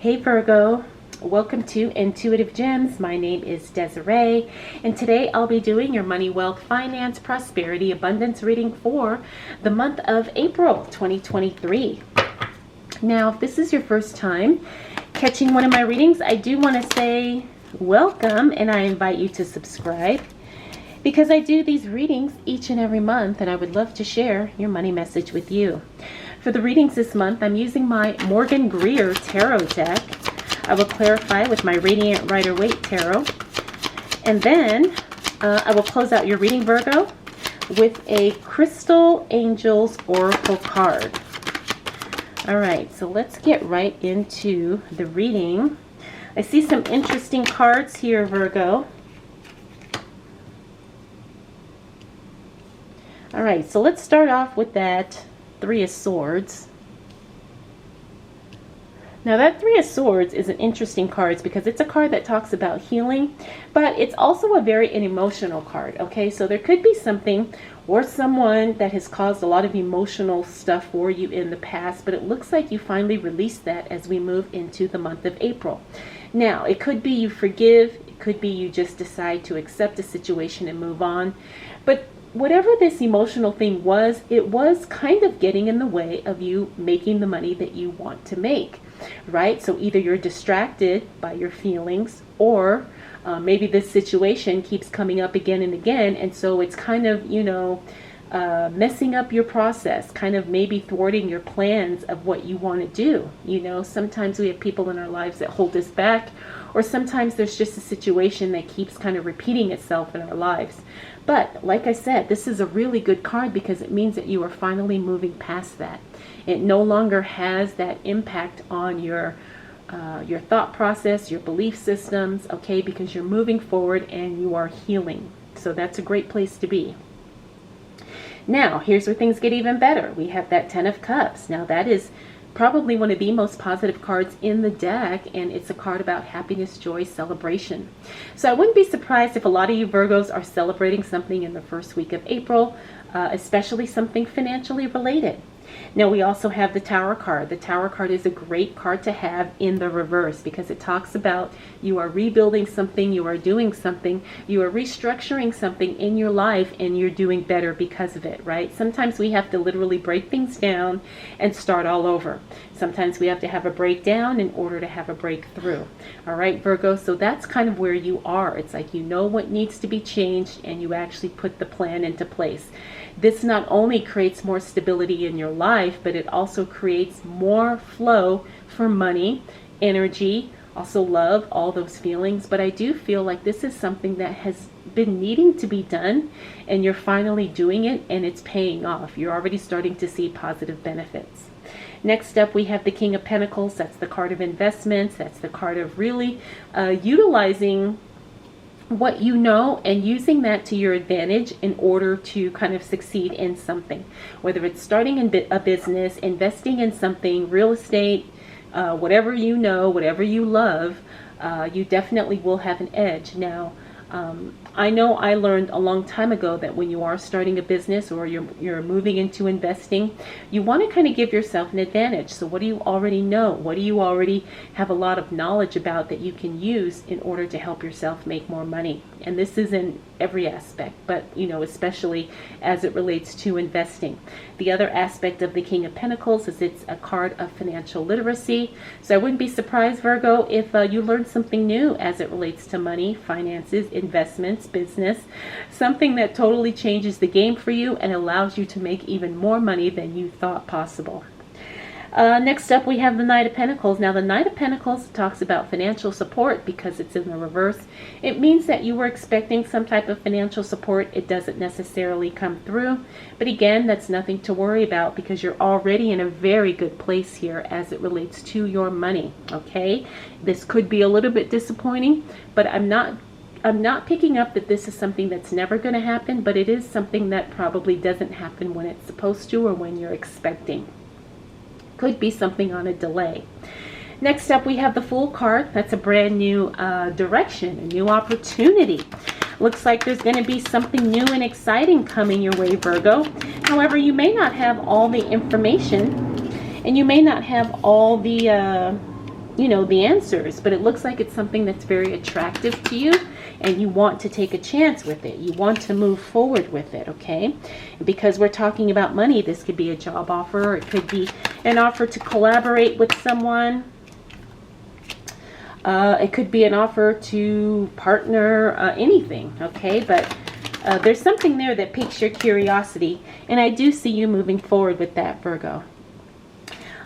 Hey Virgo, welcome to Intuitive Gems. My name is Desiree, and today I'll be doing your money, wealth, finance, prosperity, abundance reading for the month of April 2023. Now, if this is your first time catching one of my readings, I do want to say welcome, and I invite you to subscribe because I do these readings each and every month, and I would love to share your money message with you. For the readings this month, I'm using my Morgan Greer Tarot deck. I will clarify with my Radiant Rider-Waite Tarot. And then I will close out your reading, Virgo, with a Crystal Angels Oracle card. All right, so let's get right into the reading. I see some interesting cards here, Virgo. All right, so let's start off with that Three of Swords. Now that Three of Swords is an interesting card because it's a card that talks about healing, but it's also an emotional card, okay? So there could be something or someone that has caused a lot of emotional stuff for you in the past, but it looks like you finally released that as we move into the month of April. Now, it could be you forgive, it could be you just decide to accept the situation and move on, but whatever this emotional thing was, it was kind of getting in the way of you making the money that you want to make, right? So either you're distracted by your feelings, or maybe this situation keeps coming up again and again, and so it's kind of, messing up your process, kind of maybe thwarting your plans of what you want to do. Sometimes we have people in our lives that hold us back, or sometimes there's just a situation that keeps kind of repeating itself in our lives. But like I said, this is a really good card because it means that you are finally moving past that. It no longer has that impact on your thought process, your belief systems, okay, because you're moving forward and you are healing. So that's a great place to be. Now, here's where things get even better. We have that Ten of Cups. Now, that is probably one of the most positive cards in the deck, and it's a card about happiness, joy, celebration. So I wouldn't be surprised if a lot of you Virgos are celebrating something in the first week of April, especially something financially related. Now, we also have the Tower card. The Tower card is a great card to have in the reverse because it talks about you are rebuilding something, you are doing something, you are restructuring something in your life, and you're doing better because of it, right? Sometimes we have to literally break things down and start all over. Sometimes we have to have a breakdown in order to have a breakthrough. All right, Virgo, so that's kind of where you are. It's like you know what needs to be changed and you actually put the plan into place. This not only creates more stability in your life, but it also creates more flow for money, energy, also love, all those feelings. But I do feel like this is something that has been needing to be done, and you're finally doing it, and it's paying off. You're already starting to see positive benefits. Next up, we have the King of Pentacles. That's the card of investments. That's the card of really utilizing what you know and using that to your advantage in order to kind of succeed in something, whether it's starting a business, investing in something, real estate, whatever you know, whatever you love, you definitely will have an edge. Now, I know I learned a long time ago that when you are starting a business or you're moving into investing, you want to kind of give yourself an advantage. So what do you already know? What do you already have a lot of knowledge about that you can use in order to help yourself make more money? And this is in every aspect, but especially as it relates to investing. The other aspect of the King of Pentacles is it's a card of financial literacy. So I wouldn't be surprised, Virgo, if you learned something new as it relates to money, finances, investments, business, something that totally changes the game for you and allows you to make even more money than you thought possible. Next up, we have the Knight of Pentacles. Now, the Knight of Pentacles talks about financial support because it's in the reverse. It means that you were expecting some type of financial support. It doesn't necessarily come through. But again, that's nothing to worry about because you're already in a very good place here as it relates to your money, okay? This could be a little bit disappointing, but I'm not picking up that this is something that's never going to happen, but it is something that probably doesn't happen when it's supposed to or when you're expecting. Could be something on a delay. Next up, we have the Fool card. That's a brand new direction, a new opportunity. Looks like there's going to be something new and exciting coming your way, Virgo. However, you may not have all the information, and you may not have all the the answers, but it looks like it's something that's very attractive to you and you want to take a chance with it. You want to move forward with it, okay? Because we're talking about money, this could be a job offer, or it could be an offer to collaborate with someone. It could be an offer to partner, anything, okay? But there's something there that piques your curiosity, and I do see you moving forward with that, Virgo.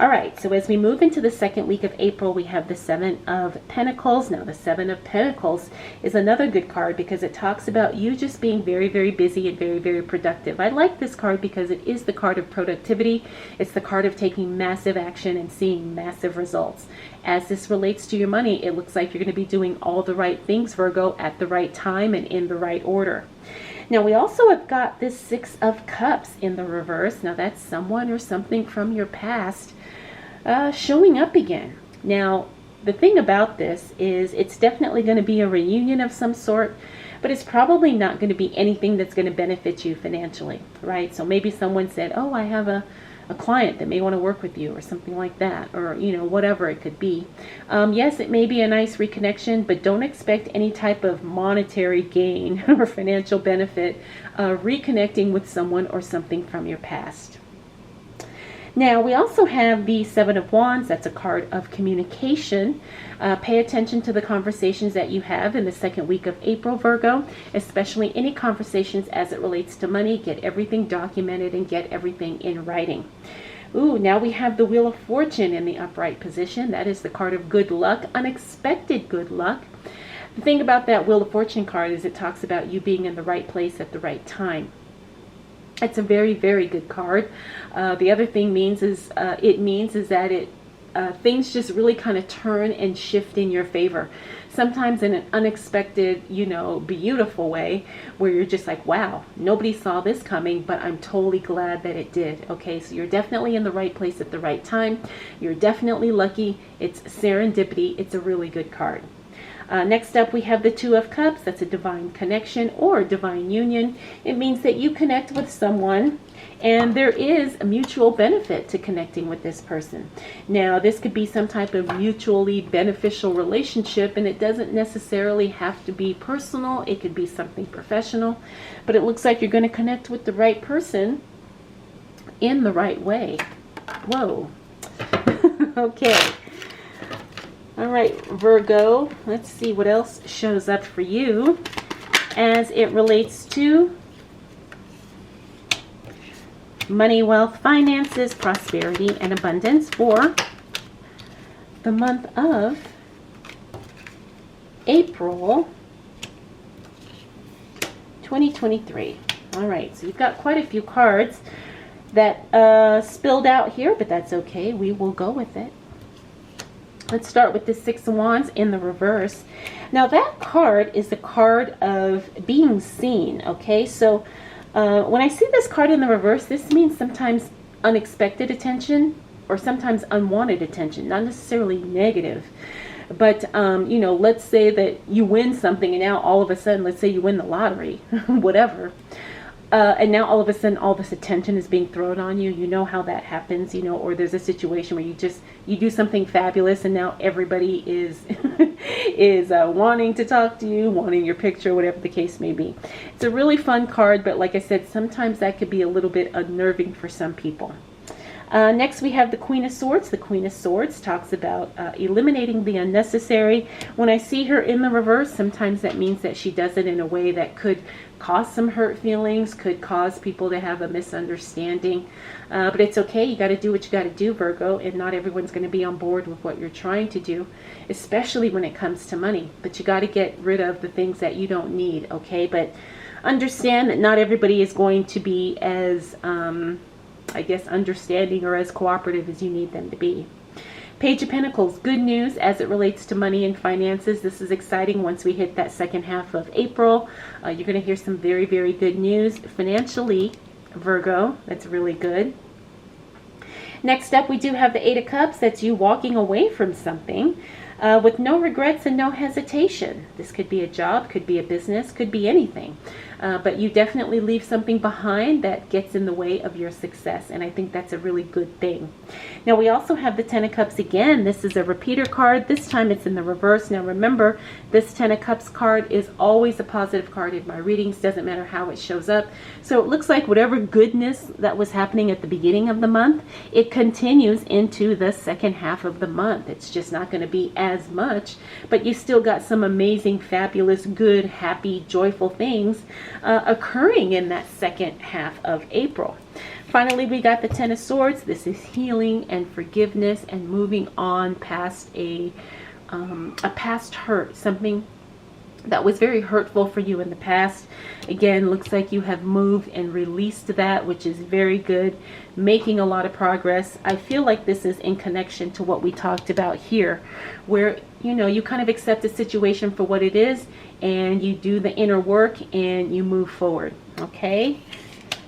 All right, so as we move into the second week of April, we have the Seven of Pentacles. Now, the Seven of Pentacles is another good card because it talks about you just being very, very busy and very, very productive. I like this card because it is the card of productivity. It's the card of taking massive action and seeing massive results. As this relates to your money, it looks like you're going to be doing all the right things, Virgo, at the right time and in the right order. Now, we also have got this Six of Cups in the reverse. Now, that's someone or something from your past showing up again. Now, the thing about this is it's definitely going to be a reunion of some sort, but it's probably not going to be anything that's going to benefit you financially, right? So maybe someone said, oh, I have a client that may want to work with you or something like that, or, whatever it could be. Yes, it may be a nice reconnection, but don't expect any type of monetary gain or financial benefit reconnecting with someone or something from your past. Now, we also have the Seven of Wands. That's a card of communication. Pay attention to the conversations that you have in the second week of April, Virgo, especially any conversations as it relates to money. Get everything documented and get everything in writing. Ooh, now we have the Wheel of Fortune in the upright position. That is the card of good luck, unexpected good luck. The thing about that Wheel of Fortune card is it talks about you being in the right place at the right time. It's a very, very good card. The other thing it means is that things just really kind of turn and shift in your favor. Sometimes in an unexpected, beautiful way where you're just like, wow, nobody saw this coming, but I'm totally glad that it did. Okay, so you're definitely in the right place at the right time. You're definitely lucky. It's serendipity. It's a really good card. Next up, we have the Two of Cups. That's a divine connection or divine union. It means that you connect with someone and there is a mutual benefit to connecting with this person. Now, this could be some type of mutually beneficial relationship, and it doesn't necessarily have to be personal. It could be something professional, but it looks like you're going to connect with the right person in the right way. Whoa. Okay. All right, Virgo, let's see what else shows up for you as it relates to money, wealth, finances, prosperity, and abundance for the month of April 2023. All right, so you've got quite a few cards that spilled out here, but that's okay. We will go with it. Let's start with the Six of Wands in the reverse. Now, that card is the card of being seen, okay? So when I see this card in the reverse, this means sometimes unexpected attention or sometimes unwanted attention, not necessarily negative. But, let's say that you win something and now all of a sudden, let's say you win the lottery, whatever. And now all of a sudden, all this attention is being thrown on you. You know how that happens, or there's a situation where you do something fabulous and now everybody is wanting to talk to you, wanting your picture, whatever the case may be. It's a really fun card, but like I said, sometimes that could be a little bit unnerving for some people. Next, we have the Queen of Swords. The Queen of Swords talks about eliminating the unnecessary. When I see her in the reverse, sometimes that means that she does it in a way that could cause some hurt feelings, could cause people to have a misunderstanding. But it's okay. You got to do what you got to do, Virgo, and not everyone's going to be on board with what you're trying to do, especially when it comes to money. But you got to get rid of the things that you don't need, okay? But understand that not everybody is going to be as understanding or as cooperative as you need them to be. Page of Pentacles, good news as it relates to money and finances. This is exciting once we hit that second half of April. You're going to hear some very, very good news financially, Virgo. That's really good. Next up, we do have the Eight of Cups. That's you walking away from something with no regrets and no hesitation. This could be a job, could be a business, could be anything. but you definitely leave something behind that gets in the way of your success, and I think that's a really good thing. Now we also have the Ten of Cups again. This is a repeater card. This time it's in the reverse. Now remember, this Ten of Cups card is always a positive card in my readings. Doesn't matter how it shows up. So it looks like whatever goodness that was happening at the beginning of the month, it continues into the second half of the month. It's just not going to be as much, but you still got some amazing, fabulous, good, happy, joyful things occurring in that second half of April. Finally, we got the Ten of Swords. This is healing and forgiveness and moving on past a past hurt, something that was very hurtful for you in the past. Again, looks like you have moved and released that, which is very good, making a lot of progress. I feel like this is in connection to what we talked about here, where you kind of accept a situation for what it is and you do the inner work and you move forward. Okay,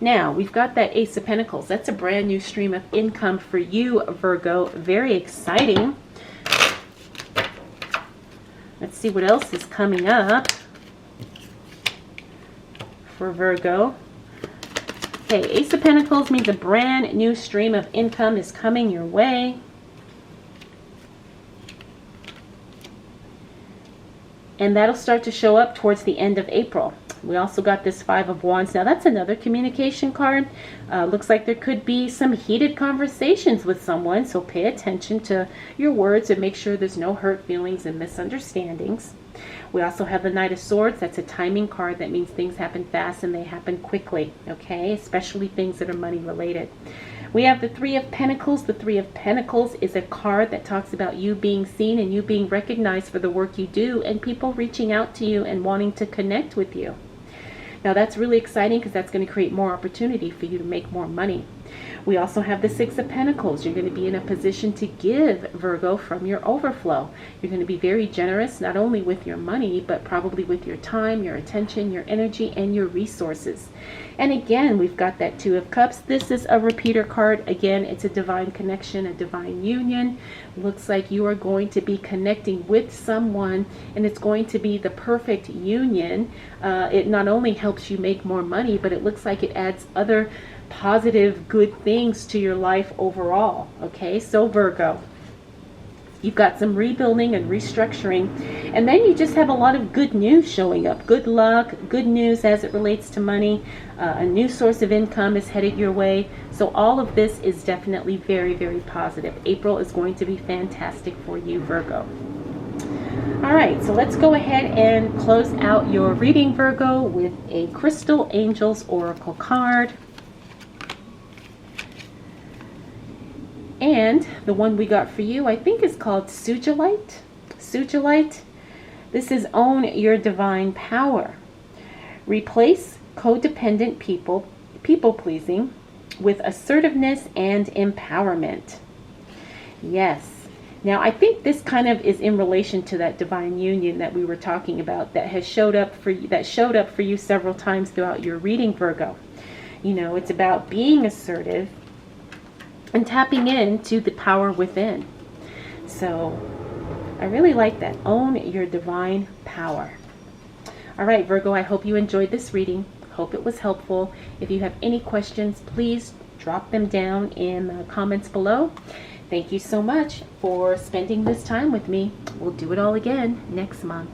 now we've got that Ace of Pentacles. That's a brand new stream of income for you, Virgo. Very exciting. Let's see what else is coming up for Virgo. Okay, Ace of Pentacles means a brand new stream of income is coming your way. And that'll start to show up towards the end of April. We also got this Five of Wands. Now that's another communication card. Looks like there could be some heated conversations with someone, so pay attention to your words and make sure there's no hurt feelings and misunderstandings. We also have the Knight of Swords. That's a timing card. That means things happen fast and they happen quickly, okay? Especially things that are money related. We have the Three of Pentacles. The Three of Pentacles is a card that talks about you being seen and you being recognized for the work you do and people reaching out to you and wanting to connect with you. Now that's really exciting because that's going to create more opportunity for you to make more money. We also have the Six of Pentacles. You're going to be in a position to give, Virgo, from your overflow. You're going to be very generous, not only with your money, but probably with your time, your attention, your energy, and your resources. And again, we've got that Two of Cups. This is a repeater card. Again, it's a divine connection, a divine union. Looks like you are going to be connecting with someone, and it's going to be the perfect union. It not only helps you make more money, but it looks like it adds other positive, good things to your life overall. Okay, so Virgo, you've got some rebuilding and restructuring, and then you just have a lot of good news showing up. Good luck, good news as it relates to money. A new source of income is headed your way. So all of this is definitely very, very positive. April is going to be fantastic for you, Virgo. All right, so let's go ahead and close out your reading, Virgo, with a Crystal Angels Oracle card. And the one we got for you, I think, is called Sugilite. Sugilite. This is Own Your Divine Power. Replace codependent people-pleasing with assertiveness and empowerment. Yes. Now, I think this kind of is in relation to that divine union that we were talking about that has showed up for you several times throughout your reading, Virgo. It's about being assertive and tapping into the power within. So I really like that. Own your divine power. All right, Virgo, I hope you enjoyed this reading. Hope it was helpful. If you have any questions, please drop them down in the comments below. Thank you so much for spending this time with me. We'll do it all again next month.